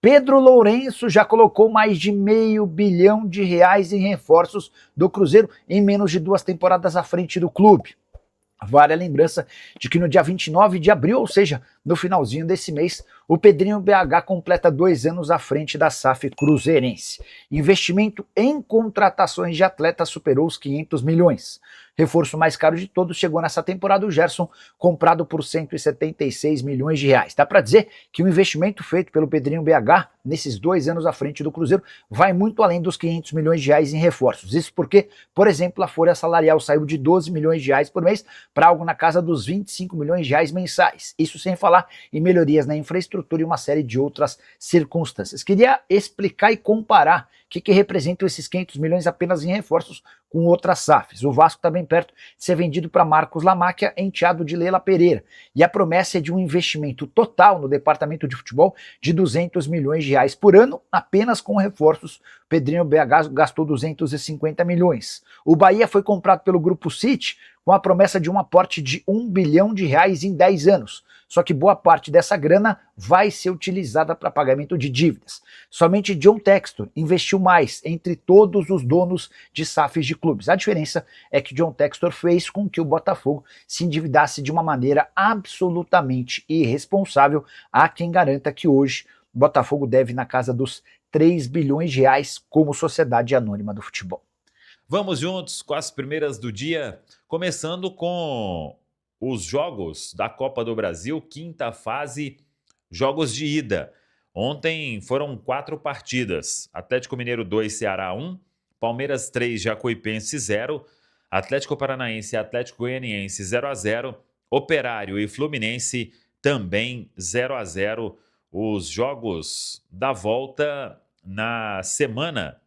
Pedro Lourenço já colocou mais de R$500 milhão em reforços do Cruzeiro em menos de 2 temporadas à frente do clube. Vale a lembrança de que no dia 29 de abril, ou seja, no finalzinho desse mês, o Pedrinho BH completa 2 anos à frente da SAF cruzeirense. Investimento em contratações de atletas superou os 500 milhões. Reforço mais caro de todos chegou nessa temporada o Gerson, comprado por R$176 milhões. Dá para dizer que o investimento feito pelo Pedrinho BH nesses 2 anos à frente do Cruzeiro vai muito além dos R$500 milhões em reforços. Isso porque, por exemplo, a folha salarial saiu de R$12 milhões por mês para algo na casa dos R$25 milhões mensais. Isso sem falar em melhorias na infraestrutura e uma série de outras circunstâncias. Queria explicar e comparar o que representam esses 500 milhões apenas em reforços com outras SAFs. O Vasco está bem perto de ser vendido para Marcos Lamáquia, enteado de Leila Pereira. E a promessa é de um investimento total no departamento de futebol de R$200 milhões por ano, apenas com reforços. O Pedrinho BH gastou 250 milhões. O Bahia foi comprado pelo Grupo City com a promessa de um aporte de R$1 bilhão em 10 anos. Só que boa parte dessa grana vai ser utilizada para pagamento de dívidas. Somente John Textor investiu mais entre todos os donos de SAFs de clubes. A diferença é que John Textor fez com que o Botafogo se endividasse de uma maneira absolutamente irresponsável. Há quem garanta que hoje o Botafogo deve na casa dos R$3 bilhões como sociedade anônima do futebol. Vamos juntos com as primeiras do dia, começando com os jogos da Copa do Brasil, quinta fase, jogos de ida. Ontem foram 4 partidas, Atlético Mineiro 2, Ceará 1, Palmeiras 3, Jacuipense 0, Atlético Paranaense e Atlético Goianiense 0-0, Operário e Fluminense também 0-0. Os jogos da volta na semana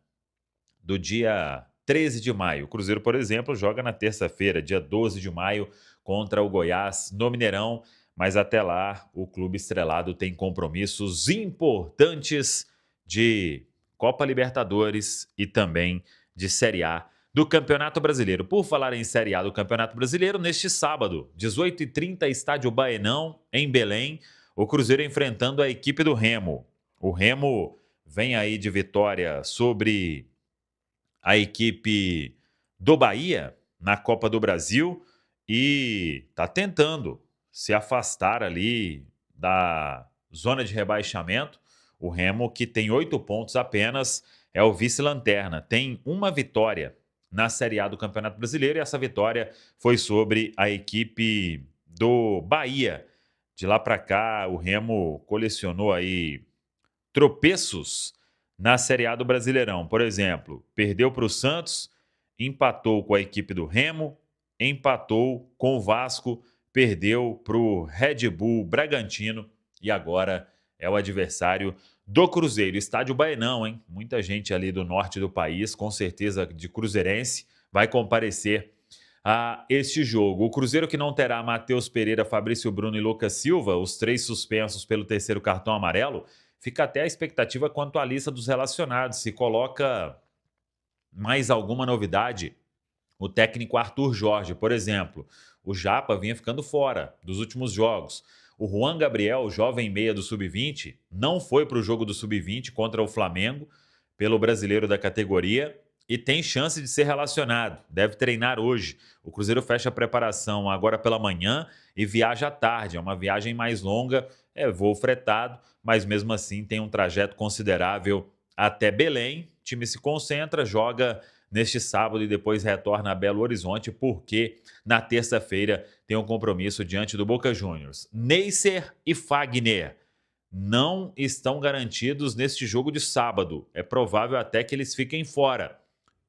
do dia 13 de maio. O Cruzeiro, por exemplo, joga na terça-feira, dia 12 de maio, contra o Goiás no Mineirão, mas até lá o clube estrelado tem compromissos importantes de Copa Libertadores e também de Série A do Campeonato Brasileiro. Por falar em Série A do Campeonato Brasileiro, neste sábado, 18h30, estádio Baenão, em Belém, o Cruzeiro enfrentando a equipe do Remo. O Remo vem aí de vitória sobre a equipe do Bahia na Copa do Brasil e está tentando se afastar ali da zona de rebaixamento. O Remo, que tem 8 pontos apenas, é o vice-lanterna. Tem uma vitória na Série A do Campeonato Brasileiro e essa vitória foi sobre a equipe do Bahia. De lá para cá, o Remo colecionou aí tropeços na Série A do Brasileirão. Por exemplo, perdeu para o Santos, empatou com a equipe do Remo, empatou com o Vasco, perdeu para o Red Bull Bragantino e agora é o adversário do Cruzeiro. Estádio Baenão, hein? Muita gente ali do norte do país, com certeza de cruzeirense, vai comparecer a este jogo. O Cruzeiro que não terá Matheus Pereira, Fabrício Bruno e Lucas Silva, os 3 suspensos pelo 3º cartão amarelo, fica até a expectativa quanto à lista dos relacionados. Se coloca mais alguma novidade, o técnico Arthur Jorge, por exemplo. O Japa vinha ficando fora dos últimos jogos. O Juan Gabriel, jovem meia do Sub-20, não foi para o jogo do Sub-20 contra o Flamengo, pelo brasileiro da categoria, e tem chance de ser relacionado. Deve treinar hoje. O Cruzeiro fecha a preparação agora pela manhã e viaja à tarde. É uma viagem mais longa, é voo fretado, mas mesmo assim tem um trajeto considerável até Belém. O time se concentra, joga neste sábado e depois retorna a Belo Horizonte, porque na terça-feira tem um compromisso diante do Boca Juniors. Neisser e Fagner não estão garantidos neste jogo de sábado. É provável até que eles fiquem fora.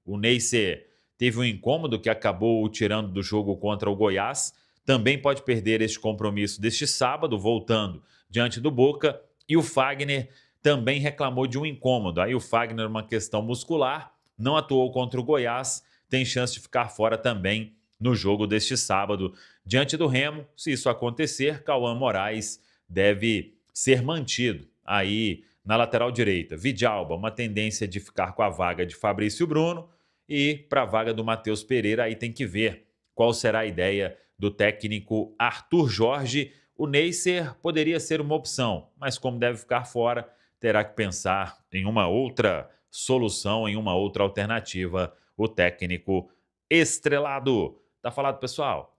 O Neisser teve um incômodo que acabou o tirando do jogo contra o Goiás. Também pode perder este compromisso deste sábado, voltando diante do Boca. E o Fagner também reclamou de um incômodo. Aí o Fagner, uma questão muscular, não atuou contra o Goiás, tem chance de ficar fora também no jogo deste sábado. Diante do Remo, se isso acontecer, Cauã Moraes deve ser mantido aí na lateral direita. Vidalba, uma tendência de ficar com a vaga de Fabrício Bruno, e para a vaga do Matheus Pereira, aí tem que ver qual será a ideia do técnico Arthur Jorge. O Neisser poderia ser uma opção, mas como deve ficar fora, terá que pensar em uma outra solução, em uma outra alternativa, o técnico estrelado. Tá falado, pessoal?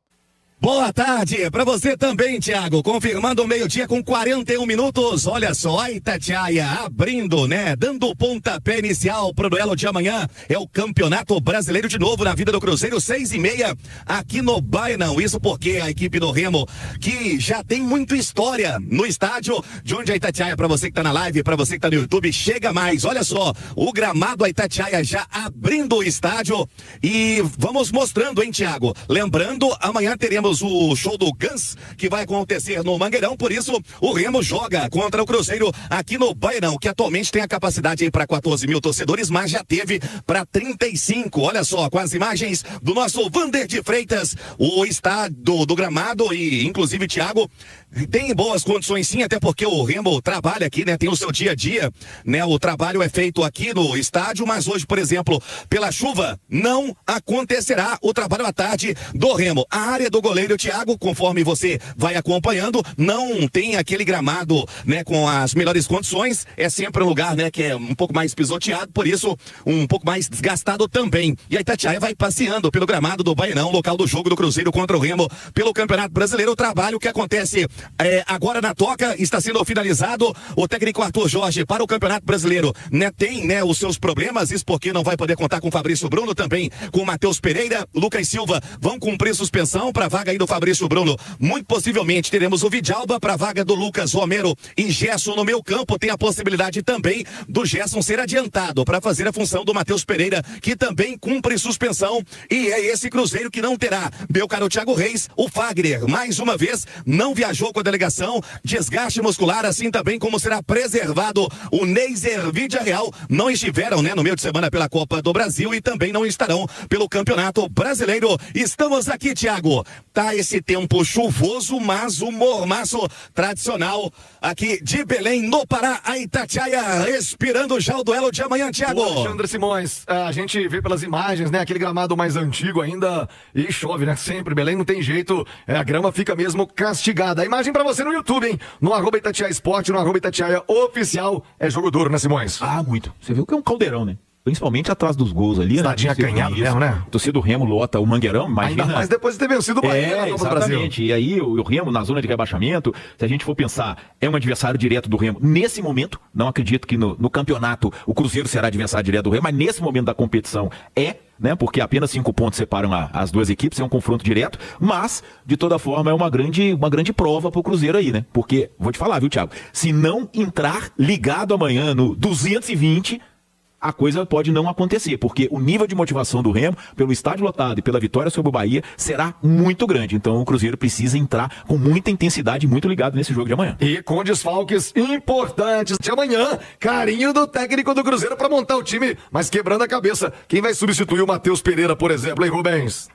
Boa tarde para você também, Thiago. Confirmando o meio-dia com 41 minutos. Olha só, a Itatiaia abrindo, né? Dando o pontapé inicial pro duelo de amanhã. É o Campeonato Brasileiro de novo na vida do Cruzeiro, 6h30 aqui no Bainão. Isso porque a equipe do Remo, que já tem muita história no estádio, de onde a Itatiaia, para você que tá na live, para você que tá no YouTube, chega mais. Olha só, o gramado, a Itatiaia já abrindo o estádio e vamos mostrando, hein, Thiago? Lembrando, amanhã teremos o show do Guns, que vai acontecer no Mangueirão, por isso o Remo joga contra o Cruzeiro aqui no Bairão, que atualmente tem a capacidade para 14 mil torcedores, mas já teve para 35. Olha só, com as imagens do nosso Vander de Freitas, o estádio do gramado e inclusive, Thiago, tem boas condições sim, até porque o Remo trabalha aqui, né? Tem o seu dia a dia, né? O trabalho é feito aqui no estádio, mas hoje, por exemplo, pela chuva, não acontecerá o trabalho à tarde do Remo. A área do goleiro, Thiago, conforme você vai acompanhando, não tem aquele gramado, né? Com as melhores condições, é sempre um lugar, né? Que é um pouco mais pisoteado, por isso um pouco mais desgastado também. E a Itatiaia vai passeando pelo gramado do Bainão, local do jogo do Cruzeiro contra o Remo, pelo Campeonato Brasileiro. O trabalho que acontece agora na Toca está sendo finalizado. O técnico Arthur Jorge para o Campeonato Brasileiro, né, tem, né, os seus problemas, isso porque não vai poder contar com o Fabrício Bruno, também com o Matheus Pereira, Lucas Silva vão cumprir suspensão para a vaga aí do Fabrício Bruno. Muito possivelmente teremos o Vidalba para a vaga do Lucas Romero e Gerson no meio campo. Tem a possibilidade também do Gerson ser adiantado para fazer a função do Matheus Pereira, que também cumpre suspensão. E é esse Cruzeiro que não terá meu caro Thiago Reis. O Fagner, mais uma vez, não viajou com a delegação, desgaste muscular, assim também como será preservado o Neiser Vidia Real. Não estiveram, né, no meio de semana pela Copa do Brasil e também não estarão pelo Campeonato Brasileiro. Estamos aqui, Thiago. Tá esse tempo chuvoso, mas o mormaço tradicional aqui de Belém, no Pará, a Itatiaia respirando já o duelo de amanhã, Thiago. Alexandre Simões, a gente vê pelas imagens, né, aquele gramado mais antigo ainda e chove, né, sempre, Belém não tem jeito, a grama fica mesmo castigada. A imagem pra você no YouTube, hein, no @Itatiaia Esporte, no @Itatiaia Oficial, é jogo duro, né, Simões? Ah, muito. Você viu que é um caldeirão, né? Principalmente atrás dos gols ali, Estadinho acanhado mesmo, né? O torcedor do Remo lota o Mangueirão, imagina. Ainda mais depois de ter vencido o Bahia na Copa do Brasil. Exatamente. E aí o Remo na zona de rebaixamento, se a gente for pensar, é um adversário direto do Remo. Nesse momento, não acredito que no campeonato o Cruzeiro será adversário direto do Remo, mas nesse momento da competição né? Porque apenas 5 pontos separam as duas equipes, é um confronto direto, mas, de toda forma, é uma grande prova pro Cruzeiro aí, né? Porque, vou te falar, viu, Thiago? Se não entrar ligado amanhã no 220, a coisa pode não acontecer, porque o nível de motivação do Remo, pelo estádio lotado e pela vitória sobre o Bahia, será muito grande. Então o Cruzeiro precisa entrar com muita intensidade e muito ligado nesse jogo de amanhã. E com desfalques importantes de amanhã, carinho do técnico do Cruzeiro para montar o time, mas quebrando a cabeça. Quem vai substituir o Matheus Pereira, por exemplo, hein, Rubens?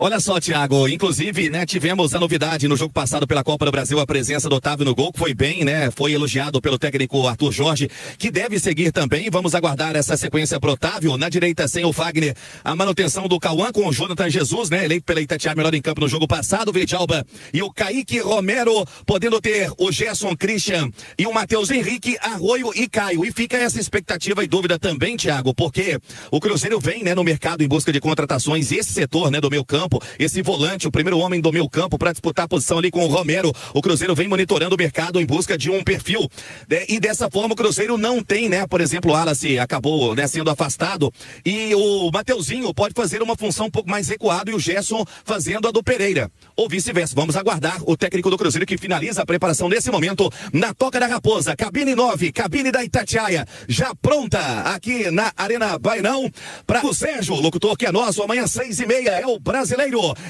Olha só, Thiago, inclusive, né, tivemos a novidade no jogo passado pela Copa do Brasil, a presença do Otávio no gol, que foi bem, né, foi elogiado pelo técnico Arthur Jorge, que deve seguir também. Vamos aguardar essa sequência pro Otávio. Na direita, sem o Fagner, a manutenção do Cauã com o Jonathan Jesus, né, eleito pela Itatiaia melhor em campo no jogo passado, o Vidalba e o Kaique Romero, podendo ter o Gerson Christian e o Matheus Henrique, Arroio e Caio. E fica essa expectativa e dúvida também, Thiago, porque o Cruzeiro vem, né, no mercado em busca de contratações, esse setor, né, do meio campo, esse volante, o primeiro homem do meio campo para disputar a posição ali com o Romero. O Cruzeiro vem monitorando o mercado em busca de um perfil, né? E dessa forma o Cruzeiro não tem, né, por exemplo, o Wallace acabou, né, sendo afastado e o Mateuzinho pode fazer uma função um pouco mais recuada e o Gerson fazendo a do Pereira, ou vice-versa. Vamos aguardar o técnico do Cruzeiro que finaliza a preparação nesse momento na Toca da Raposa, cabine 9, cabine da Itatiaia, já pronta aqui na Arena Bainão para o Sérgio, locutor que é nosso, amanhã 6h30 é o Brasileiro,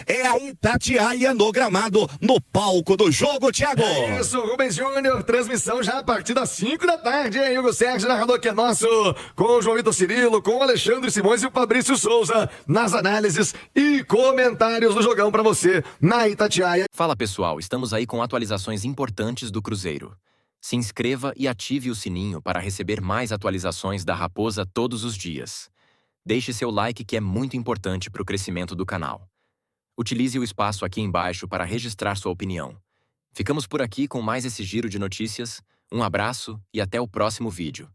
é a Itatiaia no gramado, no palco do jogo, Thiago. É isso, Rubens Júnior, transmissão já a partir das 5 da tarde, hein? Hugo Sérgio, narrador que é nosso, com o João Vitor Cirilo, com o Alexandre Simões e o Fabrício Souza, nas análises e comentários do jogão pra você, na Itatiaia. Fala pessoal, estamos aí com atualizações importantes do Cruzeiro. Se inscreva e ative o sininho para receber mais atualizações da Raposa todos os dias. Deixe seu like que é muito importante para o crescimento do canal. Utilize o espaço aqui embaixo para registrar sua opinião. Ficamos por aqui com mais esse giro de notícias. Um abraço e até o próximo vídeo.